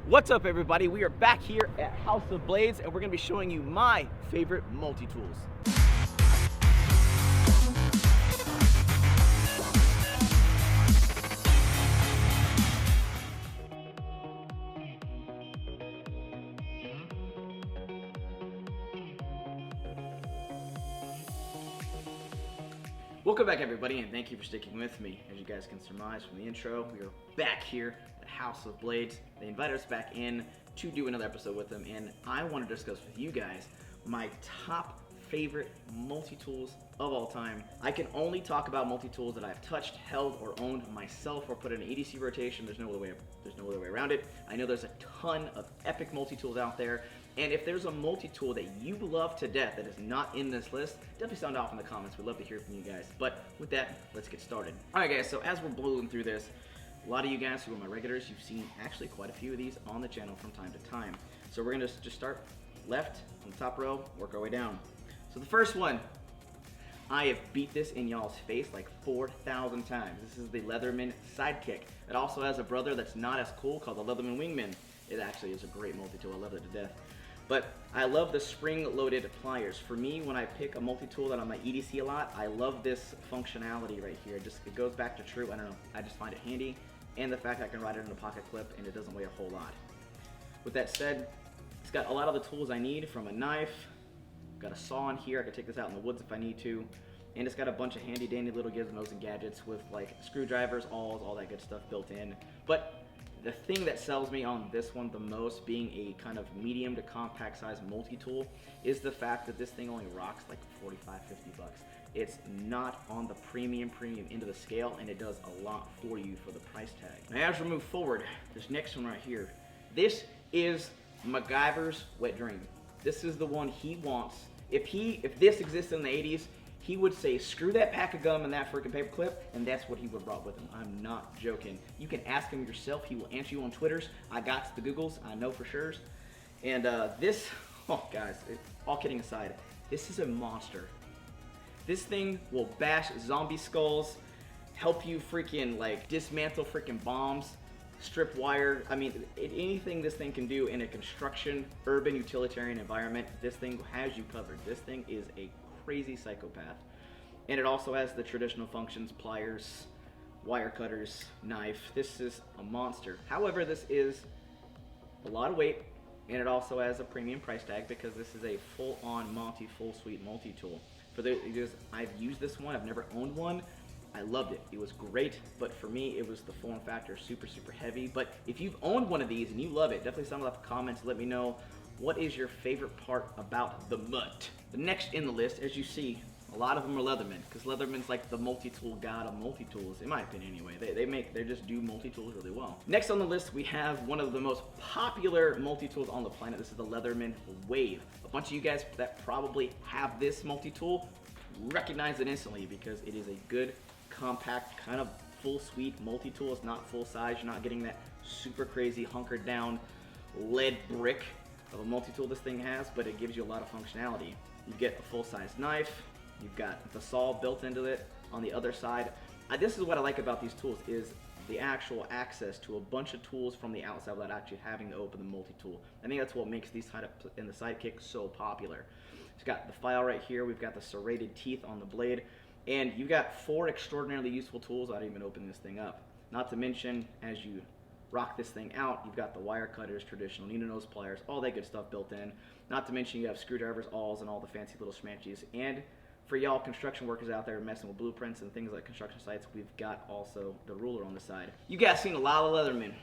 What's up, everybody? We are back here at House of Blades, and we're going to be showing you my favorite multi-tools. Welcome back, everybody, and thank you for sticking with me. As you guys can surmise from the intro, we are back here at House of Blades. They invited us back in to do another episode with them, and I want to discuss with you guys my top favorite multi-tools of all time. I can only talk about multi-tools that I've touched, held, or owned myself, or put in an EDC rotation. There's no other way around it. I know there's a ton of epic multi-tools out there, and if there's a multi-tool that you love to death that is not in this list, definitely sound off in the comments. We'd love to hear from you guys. But with that, let's get started. All right, guys, so as we're blowing through this, a lot of you guys who are my regulars, you've seen actually quite a few of these on the channel from time to time. So we're gonna just start left on the top row, work our way down. So the first one, I have beat this in y'all's face like 4,000 times. This is the Leatherman Sidekick. It also has a brother that's not as cool called the Leatherman Wingman. It actually is a great multi-tool. I love it to death. But I love the spring-loaded pliers. For me, when I pick a multi-tool that I might EDC a lot, I love this functionality right here. It goes back to true, I don't know, I just find it handy. And the fact that I can ride it in a pocket clip and it doesn't weigh a whole lot. With that said, it's got a lot of the tools I need, from a knife, got a saw in here, I can take this out in the woods if I need to, and it's got a bunch of handy dandy little gizmos and gadgets with like screwdrivers, awls, all that good stuff built in. But the thing that sells me on this one the most, being a kind of medium to compact size multi-tool, is the fact that this thing only rocks like 45, 50 bucks. It's not on the premium end of the scale, and it does a lot for you for the price tag. Now as we move forward, this next one right here, this is MacGyver's wet dream. This is the one he wants. If this existed in the 80s, he would say, screw that pack of gum and that freaking paperclip, and that's what he would brought with him. I'm not joking. You can ask him yourself. He will answer you on Twitters. I got the Googles. I know for sure. And this, oh guys, all kidding aside, this is a monster. This thing will bash zombie skulls, help you freaking like dismantle freaking bombs, strip wire. I mean, anything this thing can do in a construction, urban, utilitarian environment, this thing has you covered. This thing is a crazy psychopath. And it also has the traditional functions: pliers, wire cutters, knife. This is a monster. However, this is a lot of weight, and it also has a premium price tag because this is a full-on Monty full suite multi-tool. I've used this one, I've never owned one. I loved it. It was great, but for me, it was the form factor, super, super heavy. But if you've owned one of these and you love it, definitely sound off in the comments. Let me know what is your favorite part about the mutt. The next in the list, as you see, a lot of them are Leatherman, because Leatherman's like the multi-tool god of multi-tools, in my opinion anyway. They just do multi-tools really well. Next on the list, we have one of the most popular multi-tools on the planet. This is the Leatherman Wave. A bunch of you guys that probably have this multi-tool recognize it instantly because it is a good, compact, kind of full suite multi-tool. It's not full size. You're not getting that super crazy hunkered down lead brick of a multi-tool this thing has, but it gives you a lot of functionality. You get a full-size knife. You've got the saw built into it on the other side. This is what I like about these tools, is the actual access to a bunch of tools from the outside without actually having to open the multi-tool. I think that's what makes these in the Sidekick so popular. It's got the file right here. We've got the serrated teeth on the blade. And you've got 4 extraordinarily useful tools without even opening this thing up. Not to mention, as you rock this thing out, you've got the wire cutters, traditional needle nose pliers, all that good stuff built in. Not to mention you have screwdrivers, awls, and all the fancy little schmanchies. And for y'all construction workers out there messing with blueprints and things like construction sites, we've got also the ruler on the side. You guys seen a lot of Leatherman.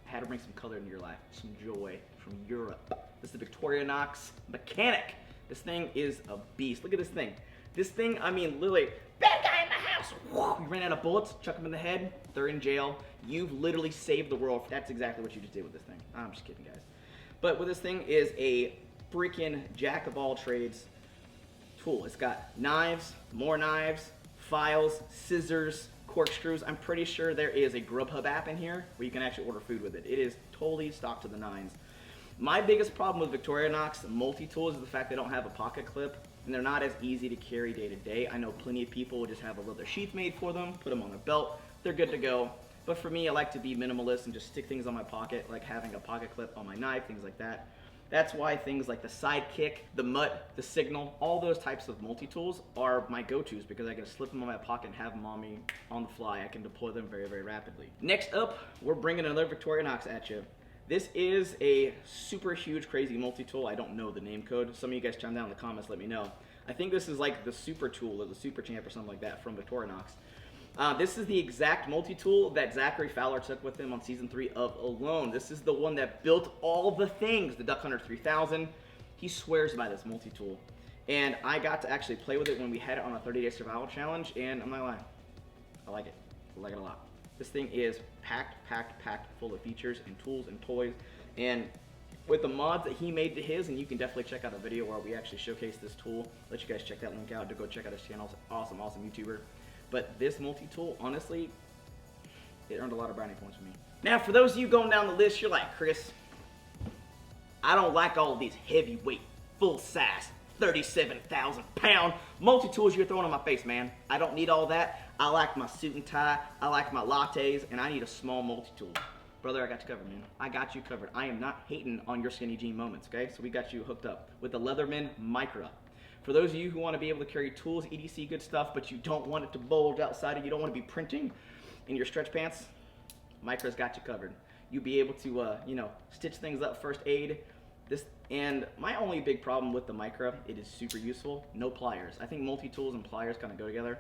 I had to bring some color into your life, some joy from Europe. This is the Knox Mechanic. This thing is a beast. Look at this thing. This thing, I mean, literally, bad guy in the house. You ran out of bullets, chuck them in the head, they're in jail. You've literally saved the world. That's exactly what you just did with this thing. I'm just kidding, guys. But what this thing is, a freaking jack of all trades tool. It's got knives, more knives, files, scissors, corkscrews. I'm pretty sure there is a Grubhub app in here where you can actually order food with it. It is totally stocked to the nines. My biggest problem with Knox multi-tools is the fact they don't have a pocket clip, and they're not as easy to carry day to day. I know plenty of people will just have a leather sheath made for them, put them on their belt, they're good to go. But for me, I like to be minimalist and just stick things on my pocket, like having a pocket clip on my knife, things like that. That's why things like the Sidekick, the Mutt, the Signal, all those types of multi-tools are my go-tos because I can slip them in my pocket and have them on me on the fly. I can deploy them very, very rapidly. Next up, we're bringing another Victorinox at you. This is a super huge, crazy multi-tool. I don't know the name code. Some of you guys chime down in the comments, let me know. I think this is like the super tool or the super champ or something like that from Victorinox. This is the exact multi-tool that Zachary Fowler took with him on season 3 of Alone. This is the one that built all the things, the Duck Hunter 3000. He swears by this multi-tool. And I got to actually play with it when we had it on a 30-day survival challenge, and I'm not lying, I like it. I like it a lot. This thing is packed full of features and tools and toys. And with the mods that he made to his, and you can definitely check out a video where we actually showcase this tool. Let you guys check that link out to go check out his channel. It's awesome YouTuber. But this multi-tool, honestly, it earned a lot of brownie points for me. Now, for those of you going down the list, you're like, Chris, I don't like all of these heavyweight, full-size, 37,000-pound multi-tools you're throwing on my face, man. I don't need all that. I like my suit and tie, I like my lattes, and I need a small multi-tool. Brother, I got you covered, man. I got you covered. I am not hating on your skinny jean moments, okay? So we got you hooked up with the Leatherman Micro. For those of you who want to be able to carry tools, EDC, good stuff, but you don't want it to bulge outside and you don't want to be printing in your stretch pants, Micro's got you covered. You'll be able to, stitch things up, first aid. And my only big problem with the Micro, it is super useful, no pliers. I think multi-tools and pliers kind of go together.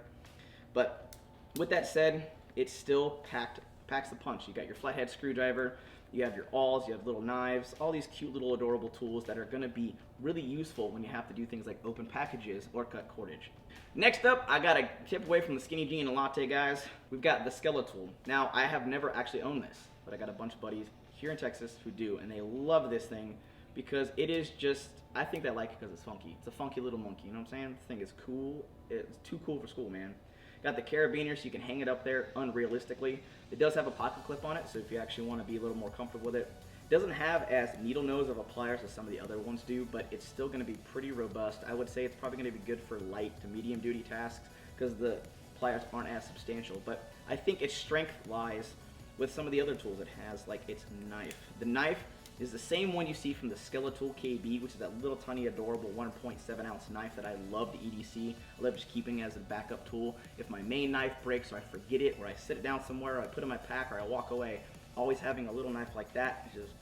But with that said, it's still packs the punch. You got your flathead screwdriver, you have your awls, you have little knives, all these cute little adorable tools that are going to be really useful when you have to do things like open packages or cut cordage. Next up, I got a tip away from the skinny jean and latte guys. We've got the Skeletal. Now, I have never actually owned this, but I got a bunch of buddies here in Texas who do, and they love this thing because it is just, I think they like it because it's funky. It's a funky little monkey, you know what I'm saying? This thing is cool. It's too cool for school, man. Got the carabiner so you can hang it up there unrealistically. It does have a pocket clip on it, so if you actually want to be a little more comfortable with it. It doesn't have as needle nose of a pliers as some of the other ones do, but it's still going to be pretty robust. I would say it's probably going to be good for light to medium duty tasks because the pliers aren't as substantial. But I think its strength lies with some of the other tools it has, like its knife. The knife is the same one you see from the Skeletal KB, which is that little tiny adorable 1.7 ounce knife that I love the EDC. I love just keeping it as a backup tool. If my main knife breaks or I forget it or I set it down somewhere or I put it in my pack or I walk away, always having a little knife like that is just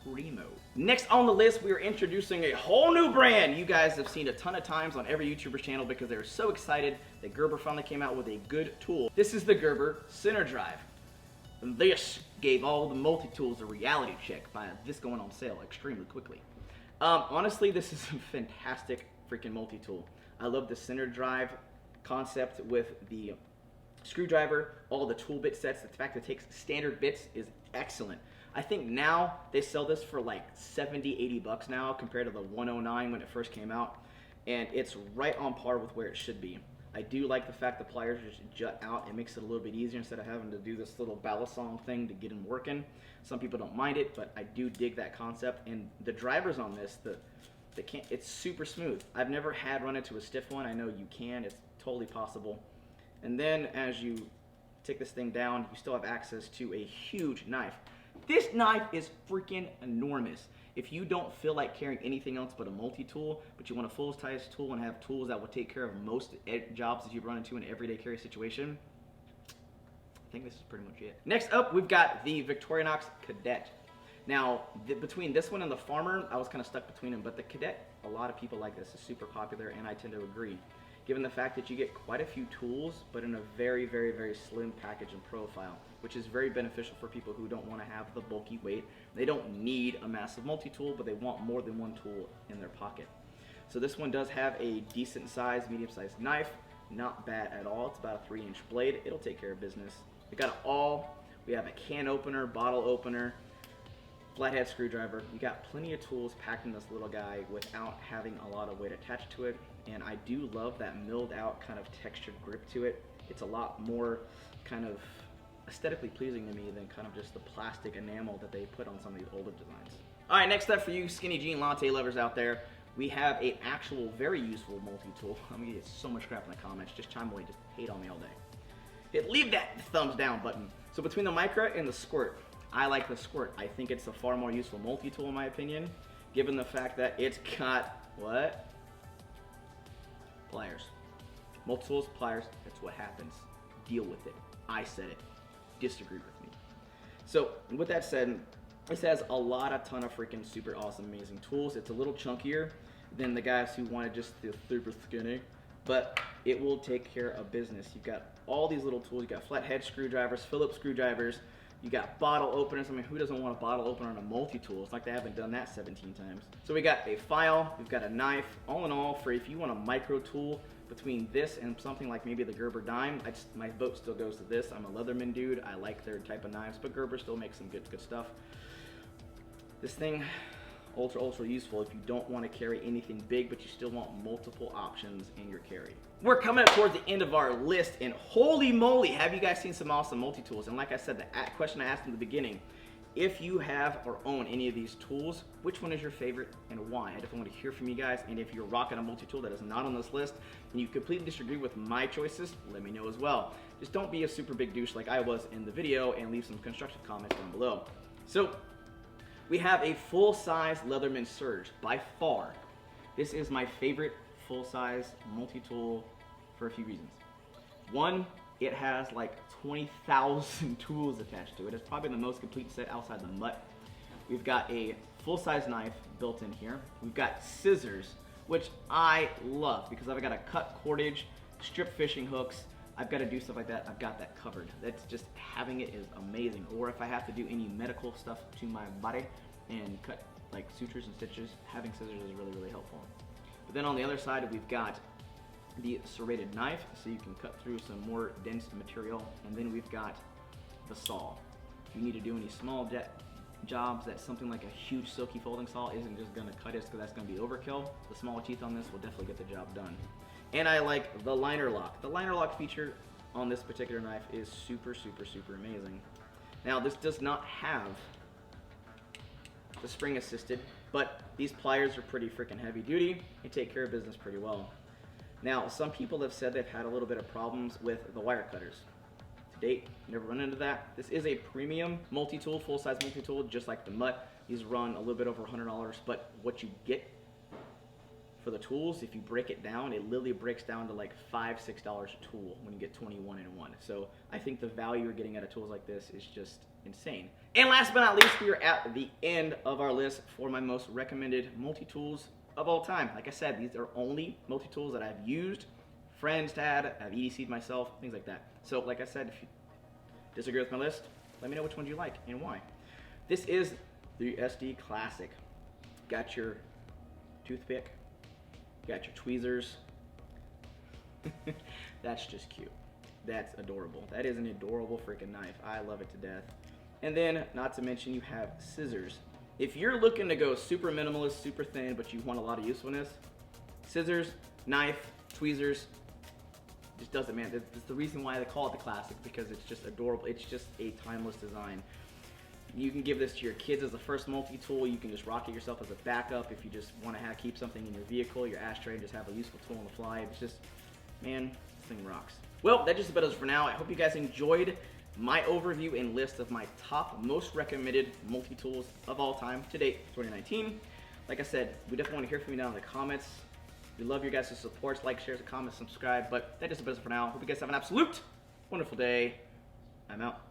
primo. Next on the list, we are introducing a whole new brand you guys have seen a ton of times on every YouTuber's channel because they're so excited that Gerber finally came out with a good tool. This is the Gerber Center Drive. And this gave all the multi-tools a reality check by this going on sale extremely quickly. Honestly, this is a fantastic freaking multi-tool. I love the center drive concept with the screwdriver, all the tool bit sets. The fact that it takes standard bits is excellent. I think now they sell this for like 70, 80 bucks now compared to the 109 when it first came out. And it's right on par with where it should be. I do like the fact the pliers just jut out. It makes it a little bit easier instead of having to do this little balisong thing to get them working. Some people don't mind it, but I do dig that concept. And the drivers on this, it's super smooth. I've never had run into a stiff one. I know you can. It's totally possible. And then as you take this thing down, you still have access to a huge knife. This knife is freaking enormous. If you don't feel like carrying anything else but a multi-tool, but you want a full-size tool and have tools that will take care of most jobs that you run into in an everyday carry situation, I think this is pretty much it. Next up, we've got the Victorinox Cadet. Now, between this one and the Farmer, I was kind of stuck between them, but the Cadet, a lot of people like this. It's super popular, and I tend to agree, given the fact that you get quite a few tools, but in a very, very, very slim package and profile, which is very beneficial for people who don't want to have the bulky weight. They don't need a massive multi-tool, but they want more than one tool in their pocket. So this one does have a decent size, medium-sized knife. Not bad at all. It's about a 3-inch blade. It'll take care of business. We got it all. We have a can opener, bottle opener, flathead screwdriver. You got plenty of tools packed in this little guy without having a lot of weight attached to it. And I do love that milled out kind of textured grip to it. It's a lot more kind of aesthetically pleasing to me than kind of just the plastic enamel that they put on some of these older designs. All right, next up for you skinny jean latte lovers out there, we have an actual very useful multi-tool. I'm gonna get so much crap in the comments. Just chime away, just hate on me all day. leave that thumbs down button. So between the Micro and the Squirt, I like the Squirt. I think it's a far more useful multi-tool in my opinion, given the fact that it's got, what? Pliers. Multi-tools, pliers, that's what happens. Deal with it. I said it. Disagree with me. So with that said, this has a ton of freaking super awesome, amazing tools. It's a little chunkier than the guys who wanted just the super skinny, but it will take care of business. You've got all these little tools. You got flathead screwdrivers, Phillips screwdrivers. You got bottle openers. I mean, who doesn't want a bottle opener on a multi-tool? It's like they haven't done that 17 times. So we got a file, we've got a knife. All in all, for if you want a micro tool, between this and something like maybe the Gerber dime, my vote still goes to this. I'm a Leatherman dude. I like their type of knives, but Gerber still makes some good stuff. This thing, ultra useful if you don't want to carry anything big, but you still want multiple options in your carry. We're coming up towards the end of our list, and holy moly, have you guys seen some awesome multi-tools? And like I said, the question I asked in the beginning, if you have or own any of these tools, which one is your favorite and why? I definitely want to hear from you guys. And if you're rocking a multi-tool that is not on this list and you completely disagree with my choices, let me know as well. Just don't be a super big douche like I was in the video and leave some constructive comments down below. So we have a full-size Leatherman Surge. By far, this is my favorite full-size multi-tool for a few reasons. One, it has like 20,000 tools attached to it. It's probably the most complete set outside the mutt. We've got a full-size knife built in here. We've got scissors, which I love because I've got to cut cordage, strip fishing hooks. I've got to do stuff like that. I've got that covered. That's just, having it is amazing. Or if I have to do any medical stuff to my body and cut like sutures and stitches, having scissors is really helpful. But then on the other side, we've got the serrated knife, so you can cut through some more dense material. And then we've got the saw. If you need to do any small jobs that something like a huge Silky folding saw isn't just going to cut it, because that's going to be overkill, the smaller teeth on this will definitely get the job done. And I like the liner lock. The liner lock feature on this particular knife is super amazing. Now this does not have the spring assisted, but these pliers are pretty freaking heavy duty. They take care of business pretty well. Now, some people have said they've had a little bit of problems with the wire cutters. To date, never run into that. This is a premium multi-tool, full-size multi-tool, just like the mutt. These run a little bit over $100, but what you get for the tools, if you break it down, it literally breaks down to like $5, $6 a tool when you get 21 in one. So I think the value you're getting out of tools like this is just insane. And last but not least, we are at the end of our list for my most recommended multi-tools of all time. Like I said, these are only multi-tools that I've used, friends had, I've EDC'd myself, things like that. So like I said, if you disagree with my list, let me know which ones you like and why. This is the SD Classic. Got your toothpick, got your tweezers. That's just cute. That's adorable. That is an adorable freaking knife. I love it to death. And then, not to mention, you have scissors. If you're looking to go super minimalist, super thin, but you want a lot of usefulness, scissors, knife, tweezers, just does it, man. That's the reason why they call it the Classic, because it's just adorable. It's just a timeless design. You can give this to your kids as a first multi-tool. You can just rock it yourself as a backup if you just want to keep something in your vehicle, your ashtray, and just have a useful tool on the fly. It's just, man, this thing rocks. Well, that just about does it for now. I hope you guys enjoyed my overview and list of my top most recommended multi-tools of all time to date, 2019. Like I said, we definitely want to hear from you down in the comments. We love your guys' support. Like, share, comment, subscribe. But that just about does it for now. Hope you guys have an absolute wonderful day. I'm out.